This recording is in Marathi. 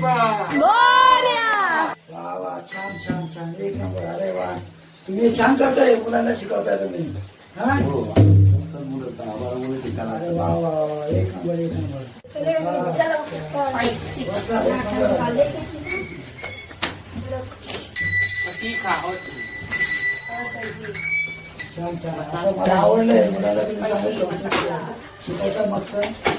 मोरया. वा वा छान छान छान एक नंबर. अरे वा तुम्ही छान करताय मुलांना शिकवताय तुम्ही. हा अरे वा वा वा एक नंबर एक नंबर. छान छान असं मला आवडलंय. मुलाला तुम्ही चांगलं शिकवता मस्त.